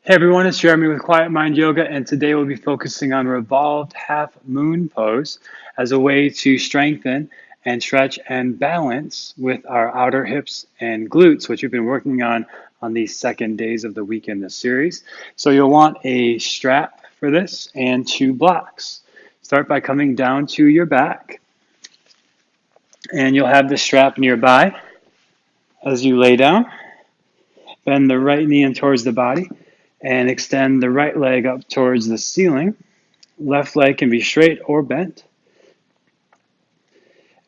Hey everyone, it's Jeremy with Quietmind Yoga, and today we'll be focusing on Revolved Half Moon Pose as a way to strengthen and stretch and balance with our outer hips and glutes, which we've been working on these second days of the week in this series. So you'll want a strap for this and two blocks. Start by coming down to your back, and you'll have the strap nearby as you lay down. Bend the right knee in towards the body and extend the right leg up towards the ceiling. Left leg can be straight or bent.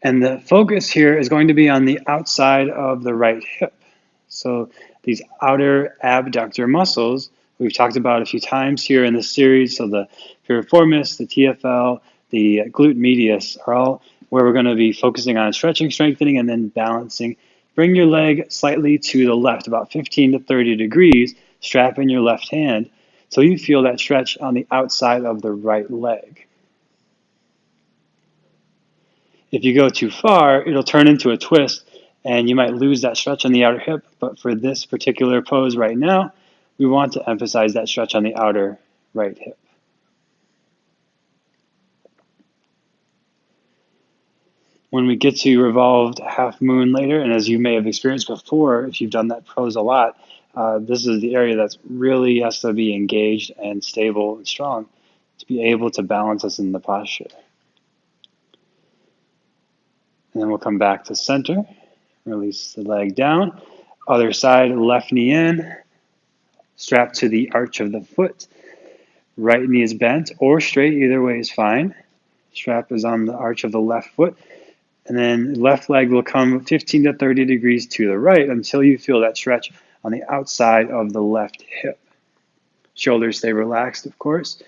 And the focus here is going to be on the outside of the right hip. So these outer abductor muscles we've talked about a few times here in this series. So the piriformis, the TFL, the glute medius are all where we're going to be focusing on stretching, strengthening, and then balancing. Bring your leg slightly to the left, about 15 to 30 degrees. Strap in your left hand so you feel that stretch on the outside of the right leg. If you go too far, it'll turn into a twist and you might lose that stretch on the outer hip. But for this particular pose right now, we want to emphasize that stretch on the outer right hip. When we get to revolved half moon later, and as you may have experienced before, if you've done that pose a lot, this is the area that's really has to be engaged and stable and strong to be able to balance us in the posture. And then we'll come back to center, release the leg down, other side, left knee in, strap to the arch of the foot, right knee is bent or straight, either way is fine. Strap is on the arch of the left foot. And then left leg will come 15 to 30 degrees to the right until you feel that stretch on the outside of the left hip. Shoulders stay relaxed, of course.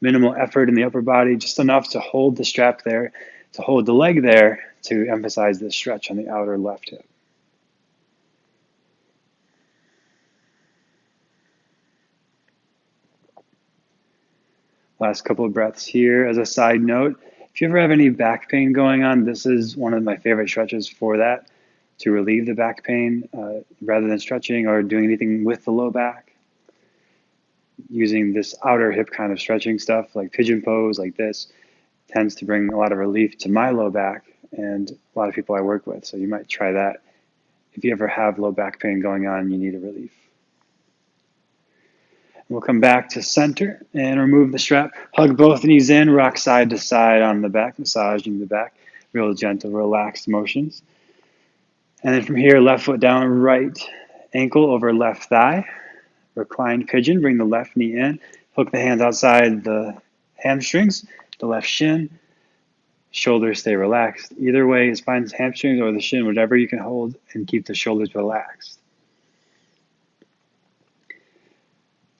Minimal effort in the upper body, just enough to hold the strap there, to hold the leg there, to emphasize the stretch on the outer left hip. Last couple of breaths here. As a side note, if you ever have any back pain going on, this is one of my favorite stretches for that, to relieve the back pain rather than stretching or doing anything with the low back. Using this outer hip kind of stretching stuff like pigeon pose like this tends to bring a lot of relief to my low back and a lot of people I work with. So you might try that if you ever have low back pain going on and you need a relief. We'll come back to center and remove the strap. Hug both knees in, rock side to side on the back, massaging the back. Real gentle, relaxed motions. And then from here, left foot down, right ankle over left thigh. Reclined pigeon, bring the left knee in. Hook the hands outside the hamstrings, the left shin. Shoulders stay relaxed. Either way is fine, hamstrings or the shin, whatever you can hold and keep the shoulders relaxed.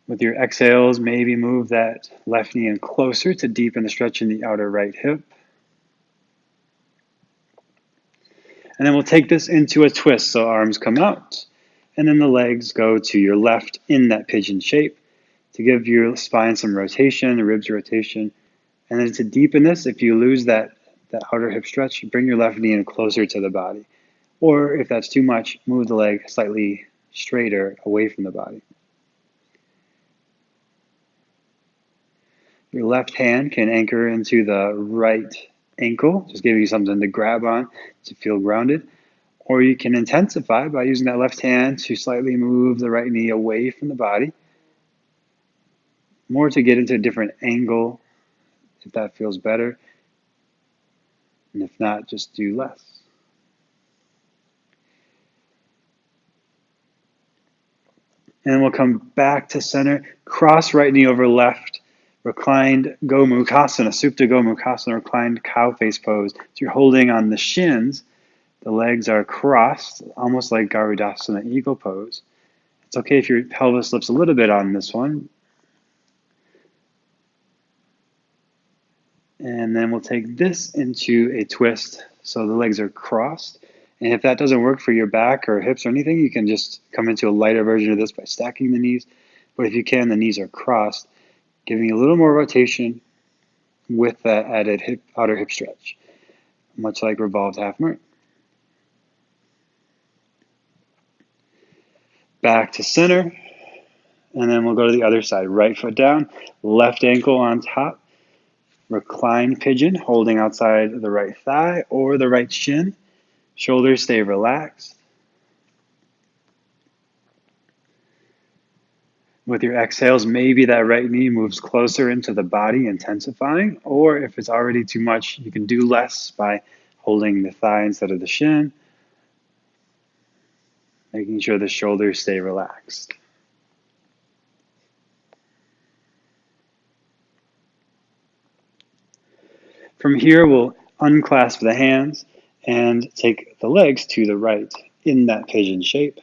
With your exhales, maybe move that left knee in closer to deepen the stretch in the outer right hip. And then we'll take this into a twist. So arms come out, and then the legs go to your left in that pigeon shape to give your spine some rotation, the ribs rotation. And then to deepen this, if you lose that outer hip stretch, bring your left knee in closer to the body. Or if that's too much, move the leg slightly straighter away from the body. Your left hand can anchor into the right ankle, just giving you something to grab on to feel grounded. Or you can intensify by using that left hand to slightly move the right knee away from the body. More to get into a different angle if that feels better. And if not, just do less. And we'll come back to center, cross right knee over left, reclined Gomukhasana, Supta Gomukhasana, reclined cow face pose. So you're holding on the shins, the legs are crossed, almost like Garudasana, eagle pose. It's okay if your pelvis lifts a little bit on this one. And then we'll take this into a twist, so the legs are crossed. And if that doesn't work for your back or hips or anything, you can just come into a lighter version of this by stacking the knees. But if you can, the knees are crossed, giving you a little more rotation with that added outer hip stretch, much like revolved half moon. Back to center, And then we'll go to the other side. Right foot down, left ankle on top. Recline pigeon, holding outside the right thigh or the right shin. Shoulders stay relaxed. With your exhales, maybe that right knee moves closer into the body, intensifying. Or if it's already too much, you can do less by holding the thigh instead of the shin, making sure the shoulders stay relaxed. From here, we'll unclasp the hands and take the legs to the right in that pigeon shape.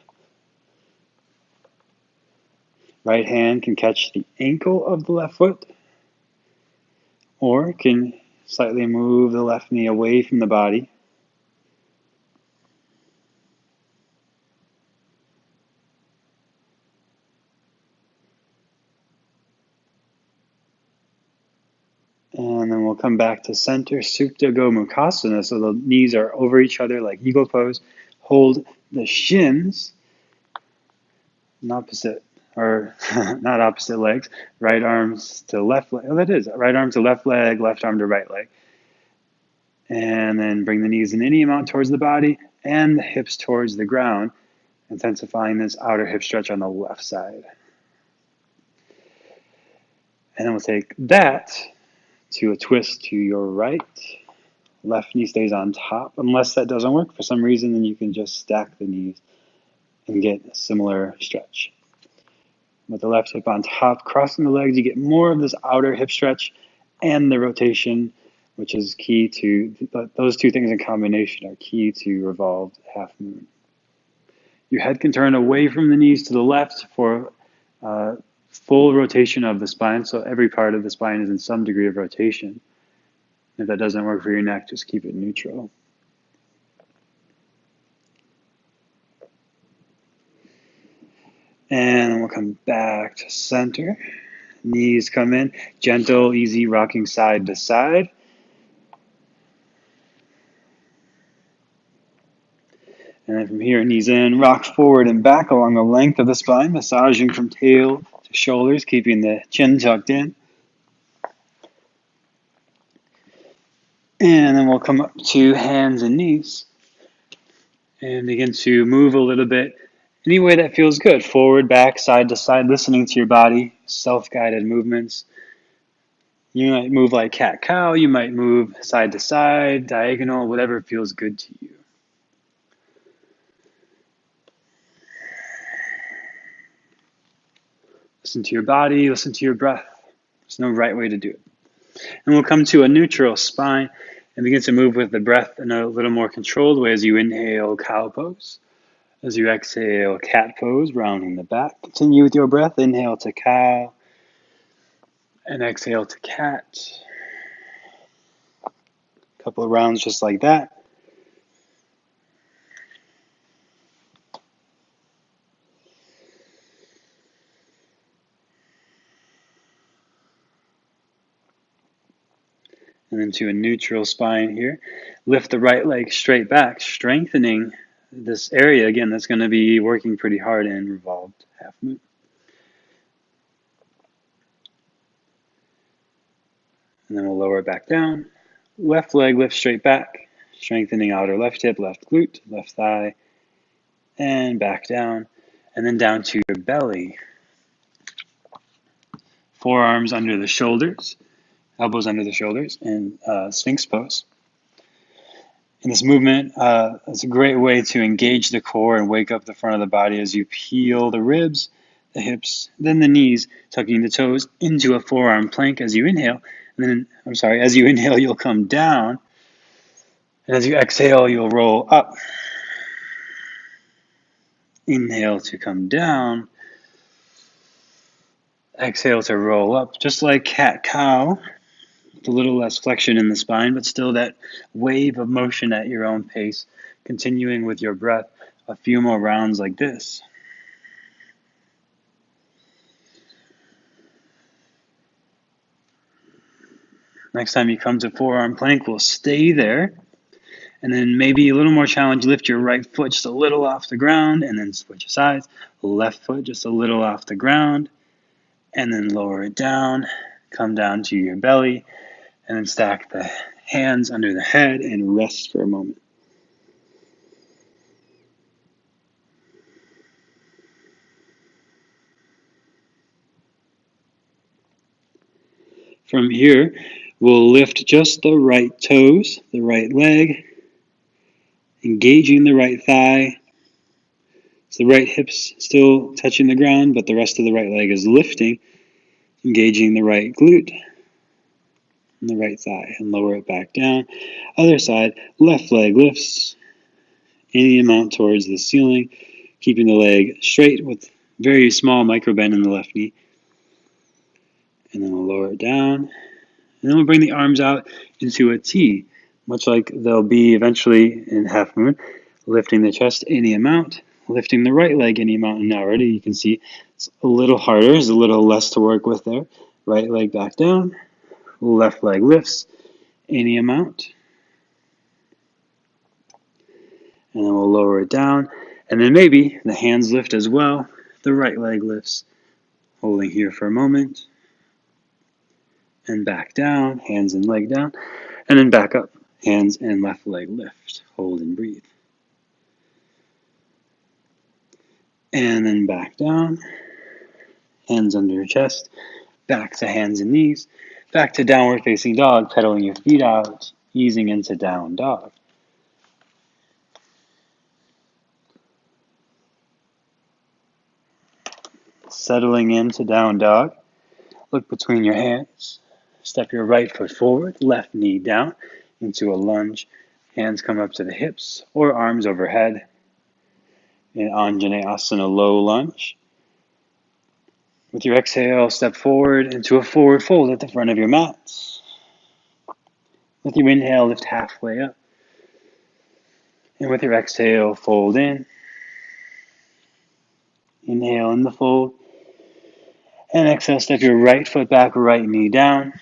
Right hand can catch the ankle of the left foot, or can slightly move the left knee away from the body. And then we'll come back to center, Supta Gomukhasana. So the knees are over each other like eagle pose. Hold the shins, opposite, or not opposite legs. Right arms to left leg. Oh, that is right arm to left leg, left arm to right leg. And then bring the knees in any amount towards the body and the hips towards the ground, intensifying this outer hip stretch on the left side. And then we'll take that to a twist to your right. Left knee stays on top. Unless that doesn't work for some reason, then you can just stack the knees and get a similar stretch. With the left hip on top, crossing the legs, you get more of this outer hip stretch and the rotation, which is key to, those two things in combination are key to revolved half moon. Your head can turn away from the knees to the left for full rotation of the spine, so every part of the spine is in some degree of rotation. If that doesn't work for your neck, just keep it neutral. And we'll come back to center. Knees come in, gentle, easy rocking side to side. And then from here, knees in, rock forward and back along the length of the spine, massaging from tail to shoulders, keeping the chin tucked in. And then we'll come up to hands and knees and begin to move a little bit any way that feels good. Forward, back, side to side, listening to your body, self-guided movements. You might move like cat-cow, you might move side to side, diagonal, whatever feels good to you. Listen to your body, listen to your breath. There's no right way to do it. And we'll come to a neutral spine and begin to move with the breath in a little more controlled way as you inhale, cow pose. As you exhale, cat pose, rounding the back. Continue with your breath. Inhale to cow and exhale to cat. A couple of rounds just like that. And into a neutral spine here. Lift the right leg straight back, strengthening this area. Again, that's going to be working pretty hard in revolved half moon. And then we'll lower it back down. Left leg lift straight back, strengthening outer left hip, left glute, left thigh, and back down. And then down to your belly. Forearms under the shoulders. Elbows under the shoulders, and Sphinx pose. In this movement, it's a great way to engage the core and wake up the front of the body as you peel the ribs, the hips, then the knees, tucking the toes into a forearm plank as you inhale. And then, as you inhale, you'll come down. And as you exhale, you'll roll up. Inhale to come down. Exhale to roll up, just like cat-cow. A little less flexion in the spine, but still that wave of motion at your own pace, continuing with your breath a few more rounds like this. Next time you come to forearm plank, we'll stay there. And then maybe a little more challenge, lift your right foot just a little off the ground and then switch sides. Left foot just a little off the ground. And then lower it down, come down to your belly, and then stack the hands under the head and rest for a moment. From here, we'll lift just the right toes, the right leg, engaging the right thigh. So the right hip's still touching the ground, but the rest of the right leg is lifting, engaging the right glute and the right thigh, and lower it back down. Other side, left leg lifts any amount towards the ceiling, keeping the leg straight with very small micro bend in the left knee. And then we'll lower it down. And then we'll bring the arms out into a T, much like they'll be eventually in half moon, lifting the chest any amount, lifting the right leg any amount. And already you can see it's a little harder, there's a little less to work with there. Right leg back down, left leg lifts any amount. And then we'll lower it down. And then maybe the hands lift as well. The right leg lifts, holding here for a moment. And back down, hands and leg down. And then back up, hands and left leg lift, hold and breathe. And then back down, hands under your chest, back to hands and knees, back to downward facing dog, pedaling your feet out, easing into down dog. Settling into down dog, look between your hands, step your right foot forward, left knee down into a lunge, hands come up to the hips or arms overhead in Anjaneyasana low lunge. With your exhale, step forward into a forward fold at the front of your mat. With your inhale, lift halfway up. And with your exhale, fold in. Inhale in the fold. And exhale, step your right foot back, right knee down.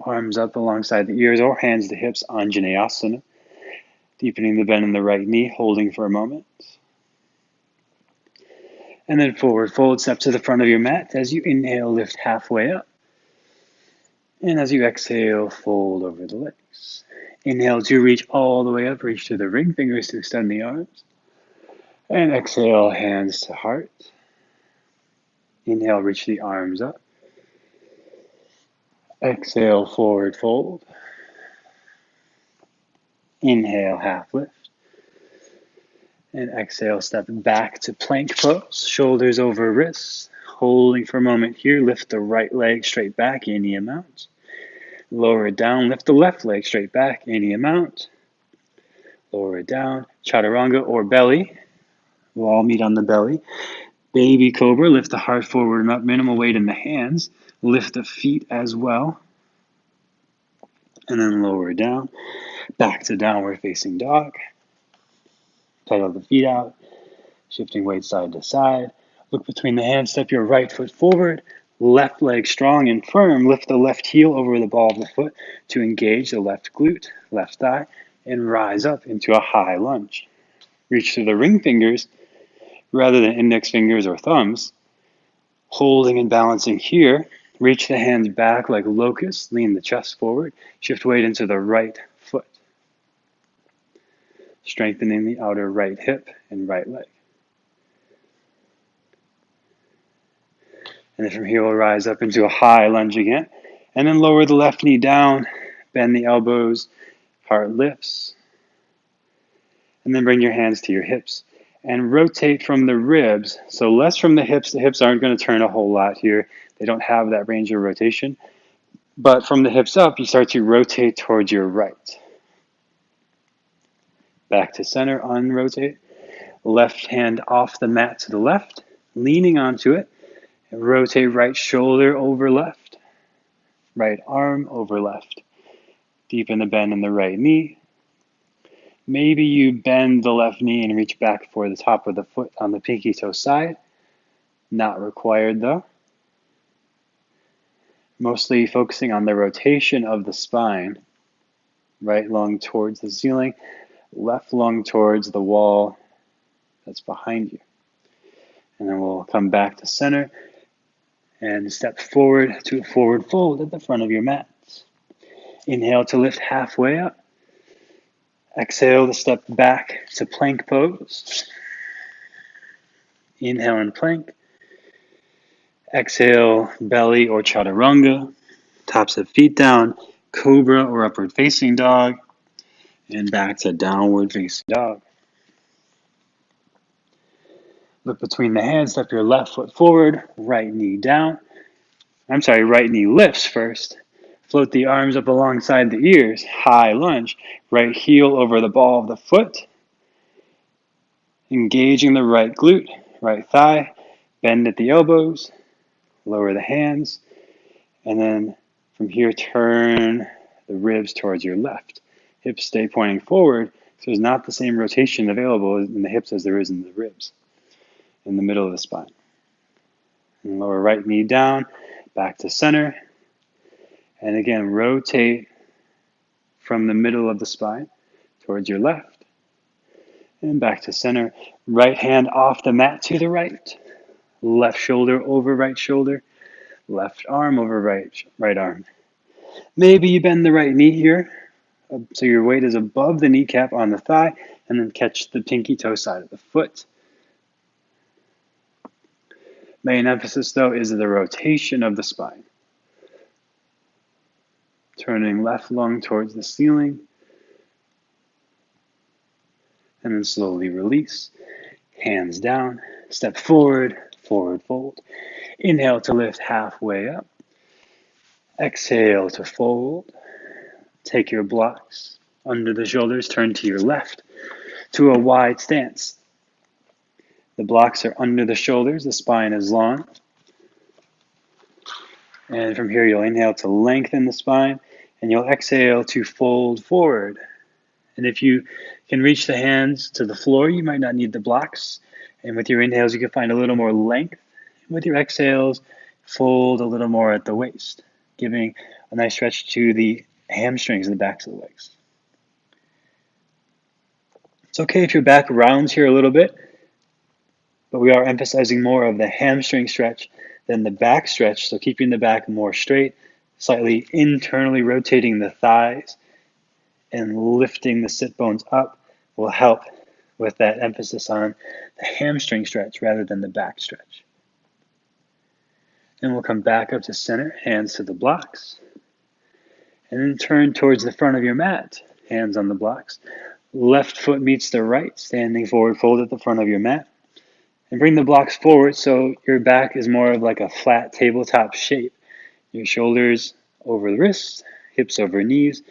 Arms up alongside the ears or hands to hips, Anjaneyasana. Deepening the bend in the right knee, holding for a moment. And then forward fold, step to the front of your mat. As you inhale, lift halfway up. And as you exhale, fold over the legs. Inhale to reach all the way up, reach to the ring fingers to extend the arms. And exhale, hands to heart. Inhale, reach the arms up. Exhale, forward fold. Inhale, half lift. And exhale, step back to plank pose, shoulders over wrists. Holding for a moment here, lift the right leg straight back, any amount. Lower it down, lift the left leg straight back, any amount. Lower it down, chaturanga or belly. We'll all meet on the belly. Baby cobra, lift the heart forward and up, minimal weight in the hands. Lift the feet as well. And then lower it down, back to downward facing dog. Pedal the feet out, shifting weight side to side. Look between the hands, step your right foot forward, left leg strong and firm. Lift the left heel over the ball of the foot to engage the left glute, left thigh, and rise up into a high lunge. Reach to the ring fingers rather than index fingers or thumbs. Holding and balancing here. Reach the hands back like locusts, lean the chest forward, shift weight into the right foot. Strengthening the outer right hip and right leg. And then from here we'll rise up into a high lunge again. And then lower the left knee down, bend the elbows, heart lifts. And then bring your hands to your hips and rotate from the ribs. So less from the hips aren't going to turn a whole lot here. They don't have that range of rotation. But from the hips up, you start to rotate towards your right. Back to center, unrotate. Left hand off the mat to the left, leaning onto it. And rotate right shoulder over left. Right arm over left. Deepen the bend in the right knee. Maybe you bend the left knee and reach back for the top of the foot on the pinky toe side. Not required though. Mostly focusing on the rotation of the spine. Right lung towards the ceiling. Left lung towards the wall that's behind you. And then we'll come back to center. And step forward to a forward fold at the front of your mat. Inhale to lift halfway up. Exhale to step back to plank pose. Inhale and plank. Exhale, belly or chaturanga. Tops of feet down, cobra or upward facing dog. And back to downward facing dog. Look between the hands, step your left foot forward, right knee down. Right knee lifts first. Float the arms up alongside the ears, high lunge. Right heel over the ball of the foot. Engaging the right glute, right thigh. Bend at the elbows, lower the hands. And then from here, turn the ribs towards your left. Hips stay pointing forward, so there's not the same rotation available in the hips as there is in the ribs, in the middle of the spine. And lower right knee down, back to center. And again, rotate from the middle of the spine towards your left. And back to center. Right hand off the mat to the right. Left shoulder over right shoulder. Left arm over right arm. Maybe you bend the right knee here, so your weight is above the kneecap on the thigh, and then catch the pinky toe side of the foot. Main emphasis, though, is the rotation of the spine. Turning left lung towards the ceiling, and then slowly release. Hands down, step forward, forward fold. Inhale to lift halfway up. Exhale to fold. Take your blocks under the shoulders, turn to your left to a wide stance. The blocks are under the shoulders, the spine is long. And from here, you'll inhale to lengthen the spine, and you'll exhale to fold forward. And if you can reach the hands to the floor, you might not need the blocks. And with your inhales, you can find a little more length. With your exhales, fold a little more at the waist, giving a nice stretch to the hamstrings and the backs of the legs. It's okay if your back rounds here a little bit, but we are emphasizing more of the hamstring stretch than the back stretch, so keeping the back more straight, slightly internally rotating the thighs and lifting the sit bones up will help with that emphasis on the hamstring stretch rather than the back stretch. And we'll come back up to center, hands to the blocks, and then turn towards the front of your mat, hands on the blocks. Left foot meets the right, standing forward fold at the front of your mat. And bring the blocks forward so your back is more of like a flat tabletop shape. Your shoulders over the wrists, hips over knees.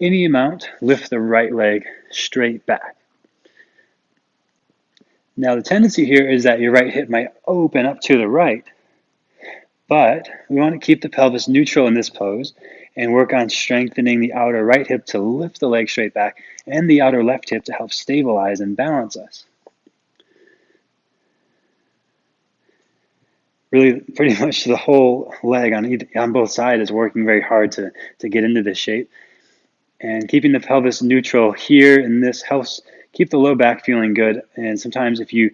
Any amount, lift the right leg straight back. Now the tendency here is that your right hip might open up to the right, but we want to keep the pelvis neutral in this pose and work on strengthening the outer right hip to lift the leg straight back and the outer left hip to help stabilize and balance us. Really, pretty much the whole leg on both sides is working very hard to get into this shape. And keeping the pelvis neutral here in this helps keep the low back feeling good. And sometimes if you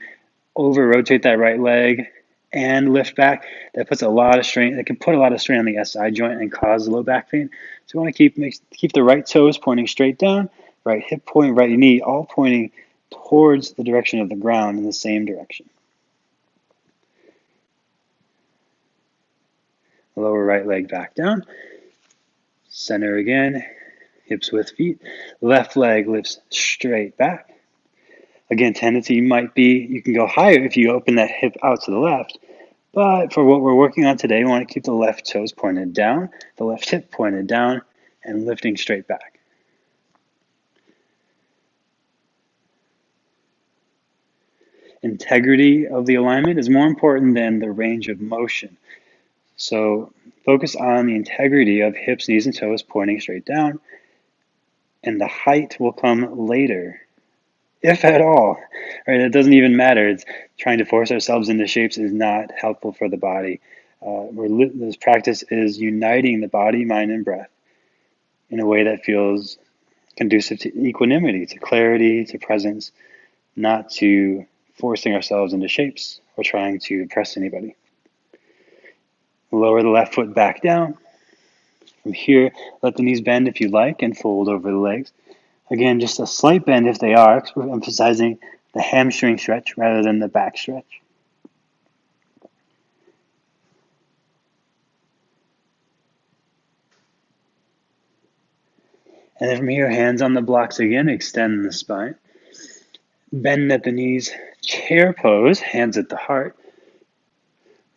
over-rotate that right leg and lift back, that puts a lot of strain. It can put a lot of strain on the SI joint and cause low back pain. So we want to keep the right toes pointing straight down, right hip pointing, right knee, all pointing towards the direction of the ground in the same direction. Lower right leg back down. Center again, hips width feet. Left leg lifts straight back. Again, tendency might be you can go higher if you open that hip out to the left. But for what we're working on today, we want to keep the left toes pointed down, the left hip pointed down, and lifting straight back. Integrity of the alignment is more important than the range of motion. So focus on the integrity of hips, knees, and toes pointing straight down, and the height will come later, if at all. Right? It doesn't even matter. It's trying to force ourselves into shapes is not helpful for the body. This practice is uniting the body, mind, and breath in a way that feels conducive to equanimity, to clarity, to presence, not to forcing ourselves into shapes or trying to impress anybody. Lower the left foot back down. From here, let the knees bend if you like and fold over the legs. Again, just a slight bend if they are, because we're emphasizing the hamstring stretch rather than the back stretch. And then from here, hands on the blocks again, extend the spine. Bend at the knees, chair pose, hands at the heart.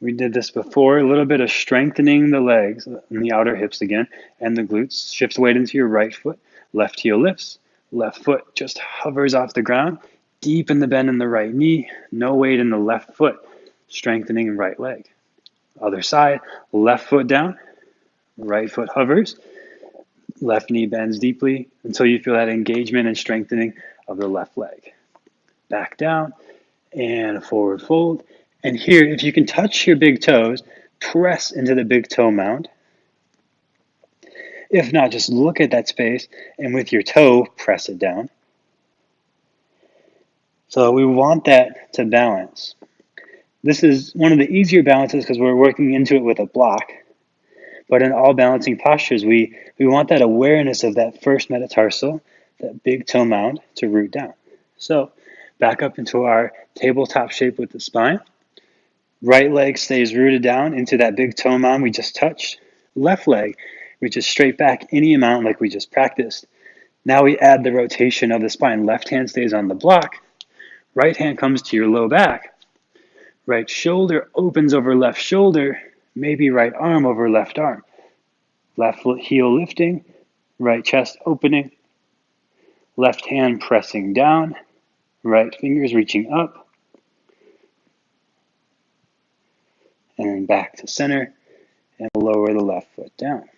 We did this before, a little bit of strengthening the legs and the outer hips again, and the glutes. Shift weight into your right foot, left heel lifts, left foot just hovers off the ground, deepen the bend in the right knee, no weight in the left foot, strengthening right leg. Other side, left foot down, right foot hovers, left knee bends deeply until you feel that engagement and strengthening of the left leg. Back down and forward fold. And here, if you can touch your big toes, press into the big toe mound. If not, just look at that space and with your toe, press it down. So we want that to balance. This is one of the easier balances because we're working into it with a block. But in all balancing postures, we want that awareness of that first metatarsal, that big toe mound, to root down. So back up into our tabletop shape with the spine. Right leg stays rooted down into that big toe mound we just touched. Left leg reaches straight back any amount like we just practiced. Now we add the rotation of the spine. Left hand stays on the block. Right hand comes to your low back. Right shoulder opens over left shoulder. Maybe right arm over left arm. Left heel lifting. Right chest opening. Left hand pressing down. Right fingers reaching up. And then back to center, and lower the left foot down.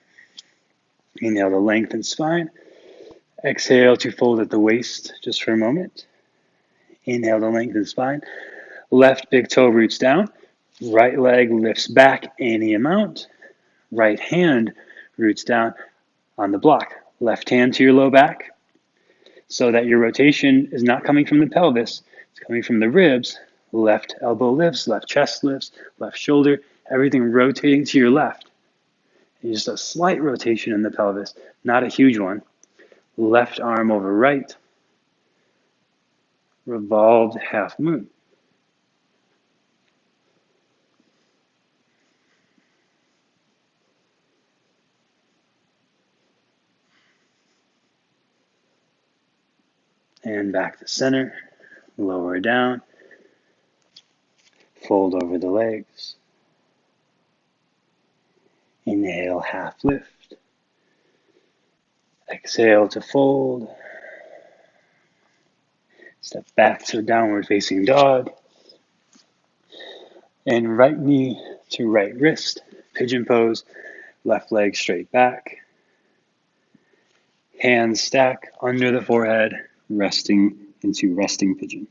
Inhale to lengthen spine. Exhale to fold at the waist just for a moment. Inhale to lengthen spine. Left big toe roots down. Right leg lifts back any amount. Right hand roots down on the block. Left hand to your low back so that your rotation is not coming from the pelvis. It's coming from the ribs. Left elbow lifts, left chest lifts, left shoulder, everything rotating to your left. And just a slight rotation in the pelvis, not a huge one. Left arm over right. Revolved half moon. And back to center, lower down. Fold over the legs. Inhale, half lift. Exhale to fold. Step back to downward facing dog. And right knee to right wrist. Pigeon pose. Left leg straight back. Hands stack under the forehead, resting into resting pigeon.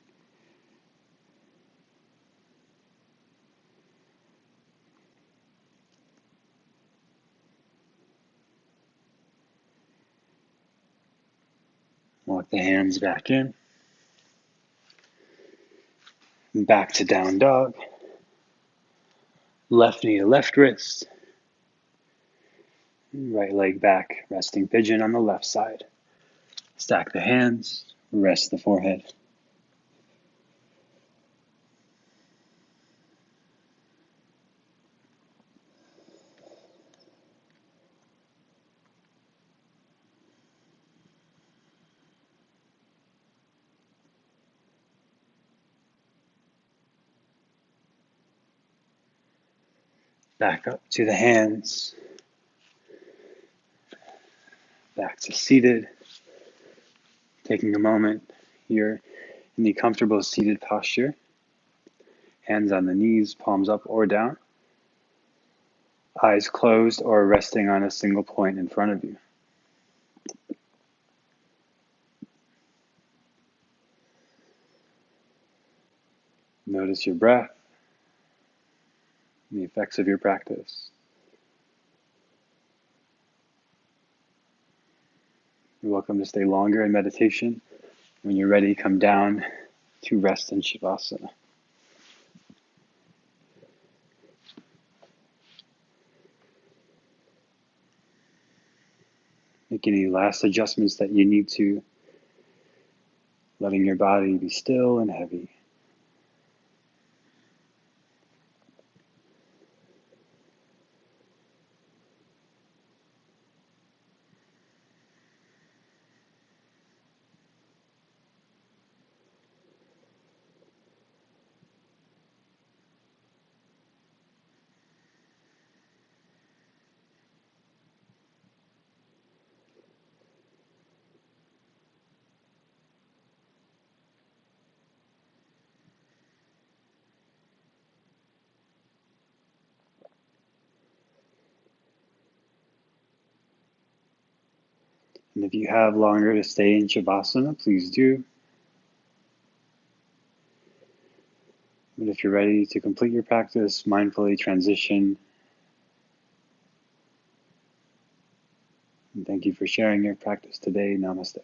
Walk the hands back in. Back to down dog. Left knee to left wrist. Right leg back, resting pigeon on the left side. Stack the hands, rest the forehead. Back up to the hands. Back to seated. Taking a moment here in the comfortable seated posture. Hands on the knees, palms up or down. Eyes closed or resting on a single point in front of you. Notice your breath, the effects of your practice. You're welcome to stay longer in meditation. When you're ready, come down to rest in Shavasana. Make any last adjustments that you need to, letting your body be still and heavy. And if you have longer to stay in Shavasana, please do. But if you're ready to complete your practice, mindfully transition. And thank you for sharing your practice today. Namaste.